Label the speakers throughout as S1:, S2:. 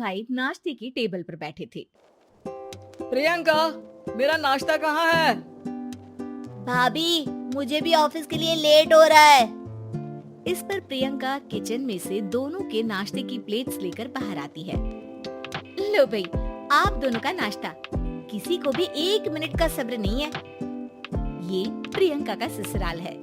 S1: भाई नाश्ते की टेबल पर बैठे थे।
S2: प्रियंका, मेरा नाश्ता कहाँ है?
S3: भाभी, मुझे भी ऑफिस के लिए लेट हो रहा है।
S1: इस पर प्रियंका किचन में से दोनों के नाश्ते की प्लेट्स लेकर बाहर आती है। लो भाई, आप दोनों का नाश्ता। किसी को भी 1 मिनट का सब्र नहीं है। ये प्रियंका का ससुराल है,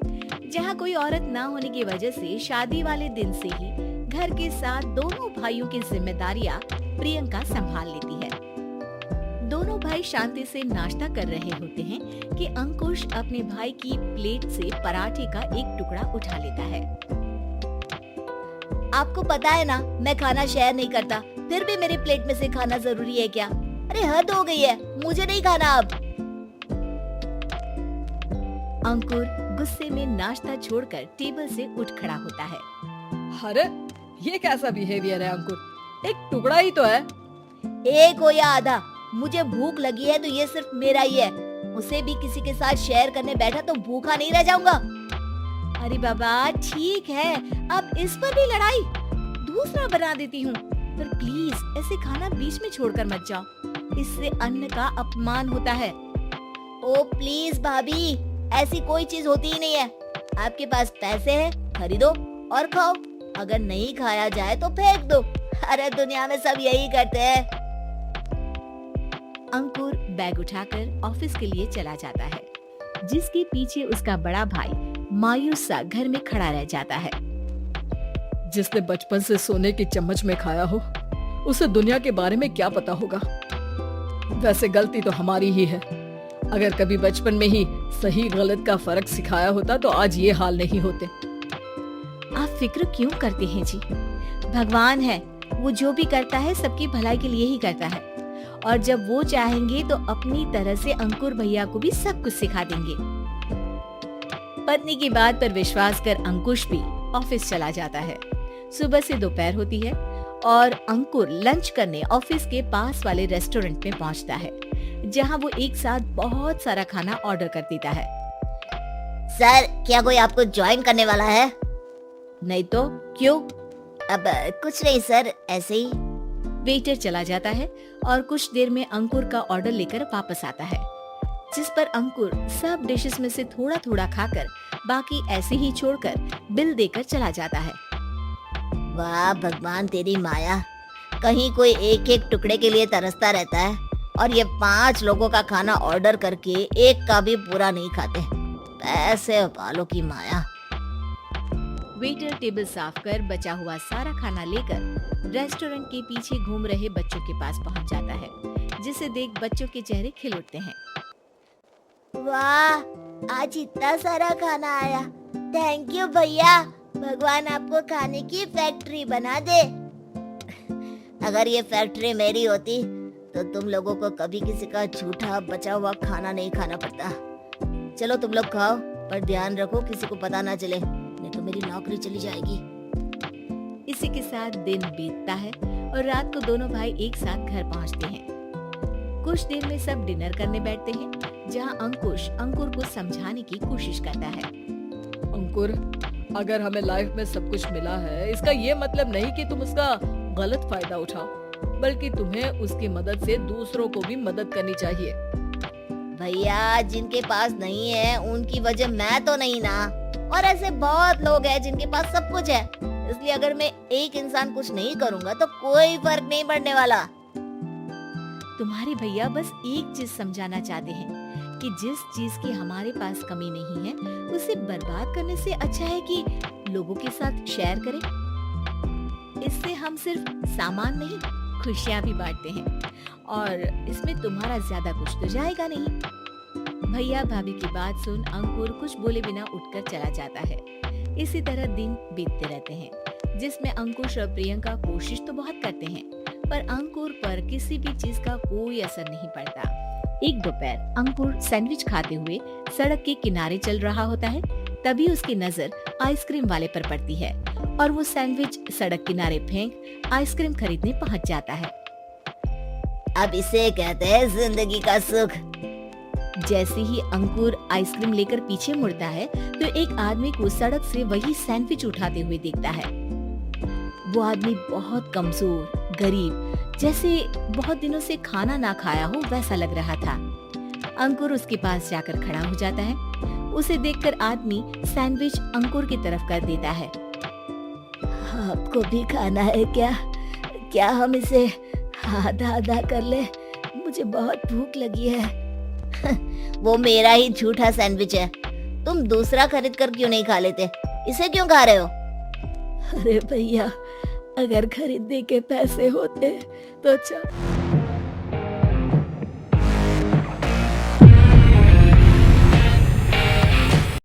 S1: जहाँ कोई औरत ना होने की वजह से शादी वाले दिन से ही घर के साथ दोनों भाइयों की जिम्मेदारियां प्रियंका संभाल लेती है। दोनों भाई शांति से नाश्ता कर रहे होते हैं कि अंकुश अपने भाई की प्लेट से पराठे का एक टुकड़ा उठा लेता है।
S3: आपको पता है ना, मैं खाना शेयर नहीं करता, फिर भी मेरी प्लेट में से खाना जरूरी है क्या? अरे हद हो गई है, मुझे नहीं खाना अब।
S1: अंकुर गुस्से में नाश्ता छोड़कर टेबल से उठ खड़ा होता है।
S2: अरे ये कैसा बिहेवियर है अंकुर? एक टुकड़ा ही तो है।
S3: एक हो या आधा, मुझे भूख लगी है तो ये सिर्फ मेरा ही है। उसे भी किसी के साथ शेयर करने बैठा तो भूखा नहीं रह जाऊंगा।
S1: अरे बाबा ठीक है, अब इस पर भी लड़ाई। दूसरा बना देती हूँ, पर प्लीज ऐसे खाना बीच में छोड़कर मत जाओ, इससे अन्न का अपमान होता है।
S3: ओ प्लीज भाभी, ऐसी कोई चीज होती ही नहीं है। आपके पास पैसे हैं, खरीदो और खाओ। अगर नहीं खाया जाए तो फेंक दो। अरे दुनिया में सब यही करते हैं।
S1: अंकुर बैग उठाकर ऑफिस के लिए चला जाता है, जिसके पीछे उसका बड़ा भाई मायूस सा घर में खड़ा रह जाता है।
S2: जिसने बचपन से सोने की चम्मच में खाया हो, उसे दुनिया के बारे में क्या पता होगा। वैसे गलती तो हमारी ही है। अगर कभी बचपन में ही सही गलत का फर्क सिखाया होता तो आज ये हाल नहीं होते।
S1: आप फिक्र क्यों करते हैं जी? भगवान है, वो जो भी करता है सबकी भलाई के लिए ही करता है, और जब वो चाहेंगे तो अपनी तरह से अंकुर भैया को भी सब कुछ सिखा देंगे। पत्नी की बात पर विश्वास कर अंकुश भी ऑफिस चला जाता है। सुबह से दोपहर होती है और अंकुर लंच करने ऑफिस के पास वाले रेस्टोरेंट में पहुंचता है, जहां वो एक साथ बहुत सारा खाना ऑर्डर कर देता है।
S3: सर, क्या कोई आपको ज्वाइन करने वाला है?
S1: नहीं तो क्यों?
S3: अब कुछ नहीं सर, ऐसे ही।
S1: वेटर चला जाता है और कुछ देर में अंकुर का ऑर्डर लेकर वापस आता है, जिस पर अंकुर सब डिशेस में से थोड़ा थोड़ा खाकर बाकी ऐसे ही छोड़कर बिल देकर चला जाता है।
S3: वाह भगवान, तेरी माया। कहीं कोई एक एक टुकड़े के लिए तरसता रहता है और ये 5 लोगों का खाना ऑर्डर करके एक का भी पूरा नहीं खाते। पैसे वालों की माया।
S1: वेटर टेबल साफ कर बचा हुआ सारा खाना लेकर रेस्टोरेंट के पीछे घूम रहे बच्चों के पास पहुंच जाता है, जिसे देख बच्चों के चेहरे खिल उठते हैं।
S3: वाह, आज इतना सारा खाना आया। थैंक यू भैया, भगवान आपको खाने की फैक्ट्री बना दे। अगर ये फैक्ट्री मेरी होती तो तुम लोगों को कभी किसी का झूठा बचा हुआ खाना नहीं खाना पड़ता। चलो तुम लोग खाओ, पर ध्यान रखो किसी को पता ना चले, नहीं तो मेरी नौकरी चली जाएगी।
S1: इसी के साथ दिन बीतता है और रात को दोनों भाई एक साथ घर पहुंचते हैं। कुछ देर में सब डिनर करने बैठते हैं, जहां अंकुश अंकुर को समझाने की कोशिश करता है।
S2: अंकुर, अगर हमें लाइफ में सब कुछ मिला है, इसका ये मतलब नहीं कि तुम उसका गलत फायदा उठाओ, बल्कि तुम्हें उसकी मदद से दूसरों को भी मदद करनी चाहिए।
S3: भैया, जिनके पास नहीं है उनकी वजह मैं तो नहीं ना, और ऐसे बहुत लोग हैं जिनके पास सब कुछ है। इसलिए अगर मैं एक इंसान कुछ नहीं करूँगा तो कोई फर्क नहीं पड़ने वाला।
S1: तुम्हारे भैया बस एक चीज समझाना चाहते हैं कि जिस चीज की हमारे पास कमी नहीं है, उसे बर्बाद करने से अच्छा है कि लोगों के साथ शेयर करें। इससे हम सिर्फ सामान नहीं, खुशियाँ भी बांटते हैं, और इसमें तुम्हारा ज्यादा कुछ तो जाएगा नहीं। भैया भाभी की बात सुन अंकुर कुछ बोले बिना उठकर चला जाता है। इसी तरह दिन बीतते रहते हैं, जिसमें अंकुश और प्रियंका कोशिश तो बहुत करते हैं, पर अंकुर पर किसी भी चीज का कोई असर नहीं पड़ता। एक दोपहर अंकुर सैंडविच खाते हुए सड़क के किनारे चल रहा होता है। तभी उसकी नजर आइसक्रीम वाले पर पड़ती है और वो सैंडविच सड़क किनारे फेंक आइसक्रीम खरीदने पहुंच जाता है।
S3: अब इसे कहते हैं जिंदगी का सुख।
S1: जैसे ही अंकुर आइसक्रीम लेकर पीछे मुड़ता है तो एक आदमी को सड़क से वही सैंडविच उठाते हुए देखता है। वो आदमी बहुत कमजोर, गरीब, जैसे बहुत दिनों से खाना ना खाया हो वैसा लग रहा था। अंकुर उसके पास जाकर खड़ा हो जाता है। उसे देखकर आदमी सैंडविच अंकुर की तरफ कर देता है।
S3: आपको भी खाना है क्या? क्या हम इसे आधा आधा कर ले? मुझे बहुत भूख लगी है। वो मेरा ही झूठा सैंडविच है, तुम दूसरा खरीद कर क्यों नहीं खा लेते? इसे क्यों खा रहे हो?
S2: अरे भैया, अगर खरीदने के पैसे होते तो अच्छा।